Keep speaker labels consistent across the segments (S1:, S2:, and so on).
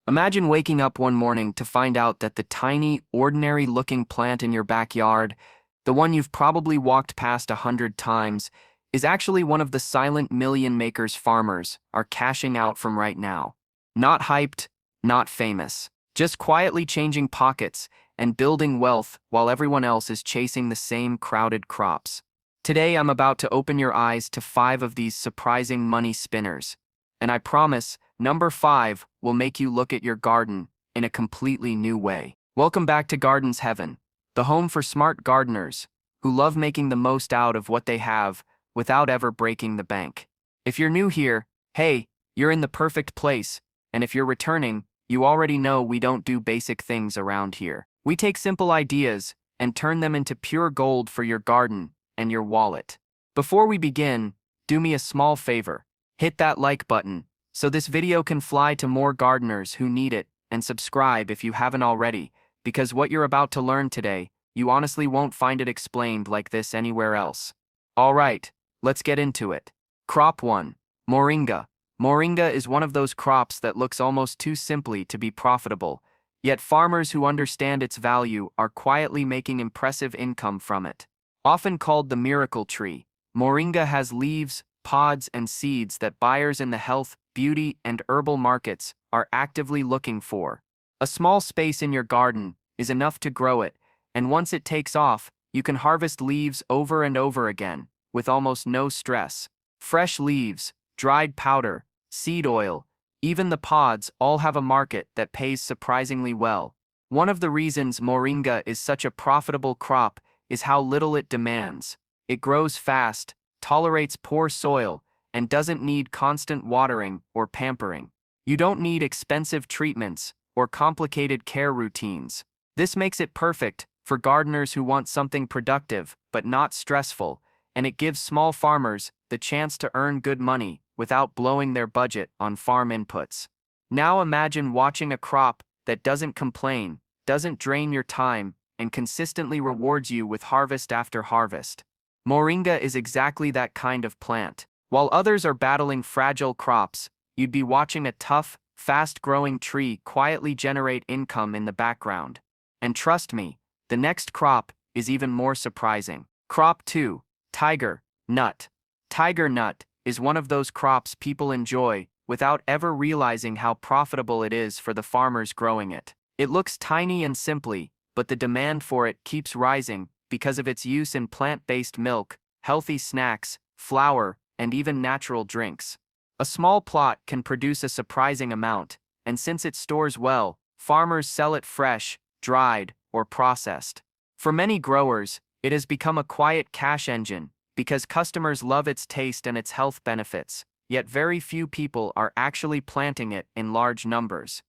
S1: Imagine waking up one morning to find out that the tiny, ordinary-looking plant in your backyard, the one you've probably walked past 100 times, is actually one of the silent million makers farmers are cashing out from right now. Not hyped, not famous, just quietly changing pockets and building wealth while everyone else is chasing the same crowded crops. Today I'm about to open your eyes to 5 of these surprising money spinners. And I promise, number 5 will make you look at your garden in a completely new way. Welcome back to Gardens Heaven, the home for smart gardeners who love making the most out of what they have without ever breaking the bank. If you're new here, hey, you're in the perfect place, and if you're returning, you already know we don't do basic things around here. We take simple ideas and turn them into pure gold for your garden and your wallet. Before we begin, do me a small favor. Hit that like button so this video can fly to more gardeners who need it, and subscribe if you haven't already, because what you're about to learn today, you honestly won't find it explained like this anywhere else. Alright, let's get into it. Crop 1. Moringa. Moringa is one of those crops that looks almost too simply to be profitable, yet farmers who understand its value are quietly making impressive income from it. Often called the miracle tree, Moringa has leaves, pods, and seeds that buyers in the health, beauty, and herbal markets are actively looking for. A small space in your garden is enough to grow it, and once it takes off, you can harvest leaves over and over again, with almost no stress. Fresh leaves, dried powder, seed oil, even the pods all have a market that pays surprisingly well. One of the reasons Moringa is such a profitable crop is how little it demands. It grows fast, tolerates poor soil, and doesn't need constant watering or pampering. You don't need expensive treatments or complicated care routines. This makes it perfect for gardeners who want something productive but not stressful, and it gives small farmers the chance to earn good money without blowing their budget on farm inputs. Now imagine watching a crop that doesn't complain, doesn't drain your time, and consistently rewards you with harvest after harvest. Moringa is exactly that kind of plant. While others are battling fragile crops, you'd be watching a tough, fast-growing tree quietly generate income in the background. And trust me, the next crop is even more surprising. Crop 2. Tiger nut. Tiger nut is one of those crops people enjoy without ever realizing how profitable it is for the farmers growing it. It looks tiny and simply, but the demand for it keeps rising because of its use in plant-based milk, healthy snacks, flour, and even natural drinks. A small plot can produce a surprising amount, and since it stores well, farmers sell it fresh, dried, or processed. For many growers, it has become a quiet cash engine because customers love its taste and its health benefits, yet very few people are actually planting it in large numbers.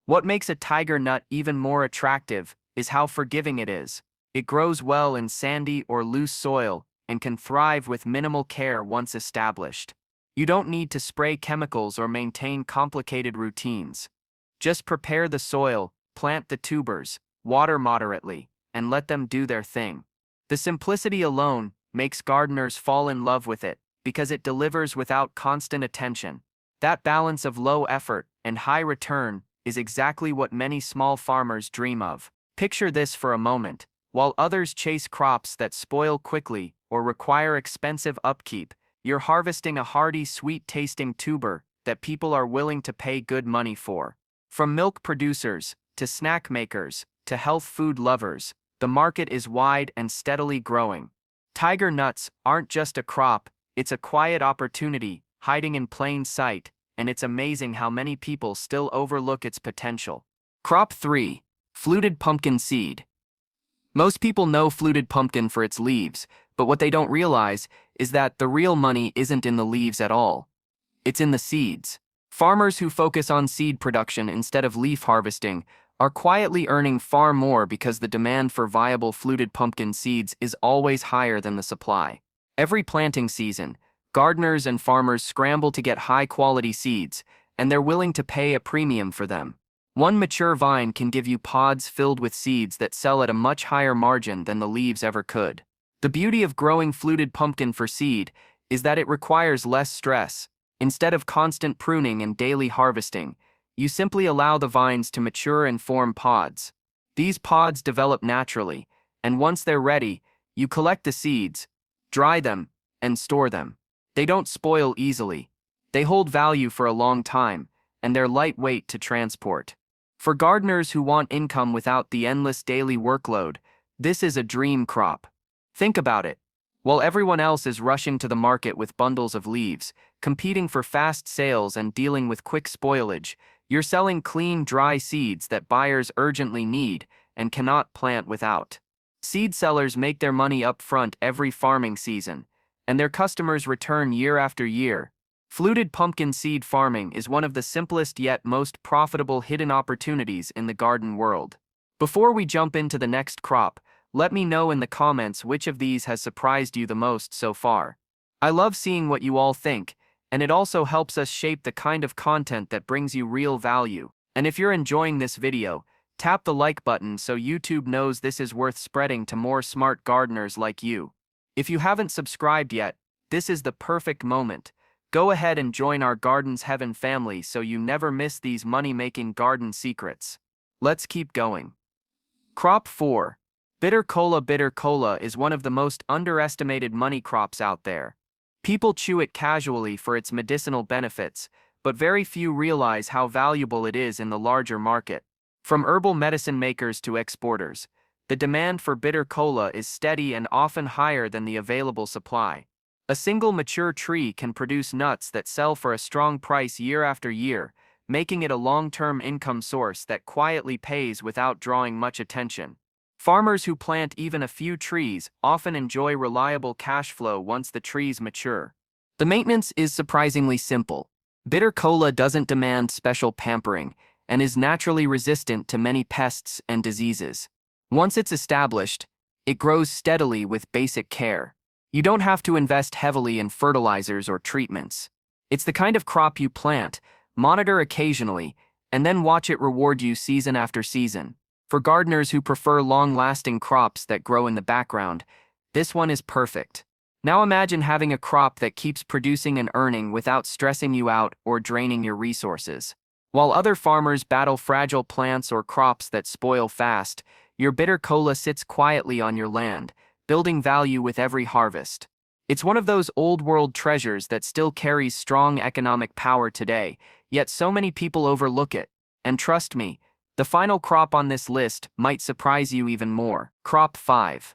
S1: What makes a tiger nut even more attractive is how forgiving it is. It grows well in sandy or loose soil and can thrive with minimal care once established. You don't need to spray chemicals or maintain complicated routines. Just prepare the soil, plant the tubers, water moderately, and let them do their thing. The simplicity alone makes gardeners fall in love with it because it delivers without constant attention. That balance of low effort and high return is exactly what many small farmers dream of. Picture this for a moment. While others chase crops that spoil quickly or require expensive upkeep, you're harvesting a hardy, sweet-tasting tuber that people are willing to pay good money for. From milk producers, to snack makers, to health food lovers, the market is wide and steadily growing. Tiger nuts aren't just a crop, it's a quiet opportunity, hiding in plain sight, and it's amazing how many people still overlook its potential. Crop 3. Fluted pumpkin seed. Most people know fluted pumpkin for its leaves, but what they don't realize is that the real money isn't in the leaves at all. It's in the seeds. Farmers who focus on seed production instead of leaf harvesting are quietly earning far more because the demand for viable fluted pumpkin seeds is always higher than the supply. Every planting season, gardeners and farmers scramble to get high-quality seeds, and they're willing to pay a premium for them. One mature vine can give you pods filled with seeds that sell at a much higher margin than the leaves ever could. The beauty of growing fluted pumpkin for seed is that it requires less stress. Instead of constant pruning and daily harvesting, You simply allow the vines to mature and form pods. These pods develop naturally, and once they're ready, you collect the seeds, dry them, and store them. They don't spoil easily. They hold value for a long time, and they're lightweight to transport. For gardeners who want income without the endless daily workload, this is a dream crop. Think about it. While everyone else is rushing to the market with bundles of leaves, competing for fast sales and dealing with quick spoilage, you're selling clean, dry seeds that buyers urgently need and cannot plant without. Seed sellers make their money up front every farming season, and their customers return year after year. Fluted pumpkin seed farming is one of the simplest yet most profitable hidden opportunities in the garden world. Before we jump into the next crop, let me know in the comments which of these has surprised you the most so far. I love seeing what you all think, and it also helps us shape the kind of content that brings you real value. And if you're enjoying this video, tap the like button so YouTube knows this is worth spreading to more smart gardeners like you. If you haven't subscribed yet, this is the perfect moment. Go ahead and join our Gardens Heaven family so you never miss these money-making garden secrets. Let's keep going. Crop 4. Bitter kola. Bitter kola is one of the most underestimated money crops out there. People chew it casually for its medicinal benefits, but very few realize how valuable it is in the larger market. From herbal medicine makers to exporters, the demand for bitter kola is steady and often higher than the available supply. A single mature tree can produce nuts that sell for a strong price year after year, making it a long-term income source that quietly pays without drawing much attention. Farmers who plant even a few trees often enjoy reliable cash flow once the trees mature. The maintenance is surprisingly simple. Bitter kola doesn't demand special pampering and is naturally resistant to many pests and diseases. Once it's established, it grows steadily with basic care. You don't have to invest heavily in fertilizers or treatments. It's the kind of crop you plant, monitor occasionally, and then watch it reward you season after season. For gardeners who prefer long-lasting crops that grow in the background, this one is perfect. Now imagine having a crop that keeps producing and earning without stressing you out or draining your resources. While other farmers battle fragile plants or crops that spoil fast, your bitter kola sits quietly on your land, building value with every harvest. It's one of those old-world treasures that still carries strong economic power today, yet so many people overlook it. And trust me, the final crop on this list might surprise you even more. Crop 5.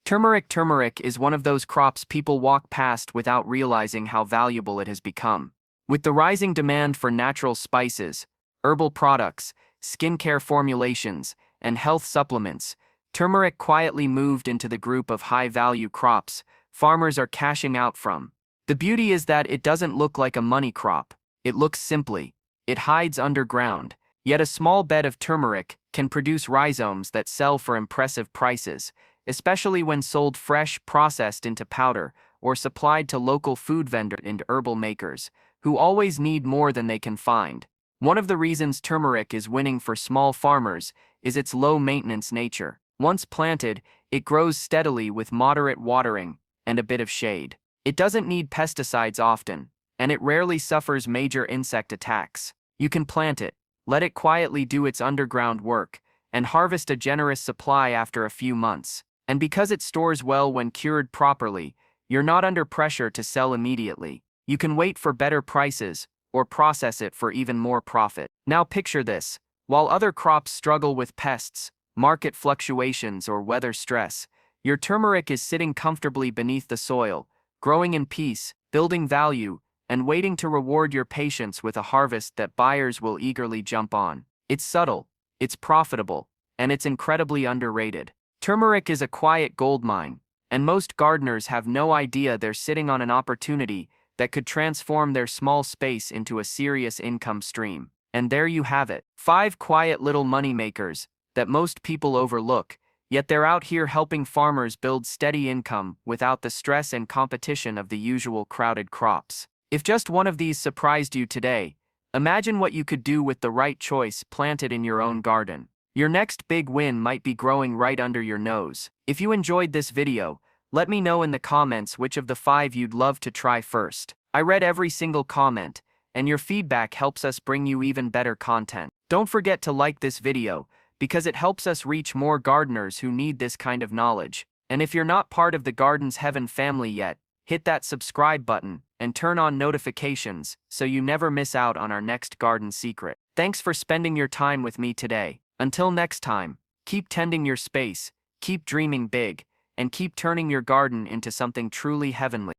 S1: Turmeric. Turmeric is one of those crops people walk past without realizing how valuable it has become. With the rising demand for natural spices, herbal products, skincare formulations, and health supplements, turmeric quietly moved into the group of high-value crops farmers are cashing out from. The beauty is that it doesn't look like a money crop. It looks simply. It hides underground. Yet a small bed of turmeric can produce rhizomes that sell for impressive prices, especially when sold fresh, processed into powder, or supplied to local food vendors and herbal makers, who always need more than they can find. One of the reasons turmeric is winning for small farmers is its low-maintenance nature. Once planted, it grows steadily with moderate watering and a bit of shade. It doesn't need pesticides often, and it rarely suffers major insect attacks. You can plant it, let it quietly do its underground work, and harvest a generous supply after a few months. And because it stores well when cured properly, you're not under pressure to sell immediately. You can wait for better prices, or process it for even more profit. Now picture this. While other crops struggle with pests, market fluctuations, or weather stress, your turmeric is sitting comfortably beneath the soil, growing in peace, building value, and waiting to reward your patience with a harvest that buyers will eagerly jump on. It's subtle, it's profitable, and it's incredibly underrated. Turmeric is a quiet goldmine, and most gardeners have no idea they're sitting on an opportunity that could transform their small space into a serious income stream. And there you have it. 5 quiet little money makers that most people overlook, yet they're out here helping farmers build steady income without the stress and competition of the usual crowded crops. If just one of these surprised you today, imagine what you could do with the right choice planted in your own garden. Your next big win might be growing right under your nose. If you enjoyed this video, let me know in the comments which of the 5 you'd love to try first. I read every single comment, and your feedback helps us bring you even better content. Don't forget to like this video, because it helps us reach more gardeners who need this kind of knowledge. And if you're not part of the Gardens Heaven family yet, hit that subscribe button and turn on notifications so you never miss out on our next garden secret. Thanks for spending your time with me today. Until next time, keep tending your space, keep dreaming big, and keep turning your garden into something truly heavenly.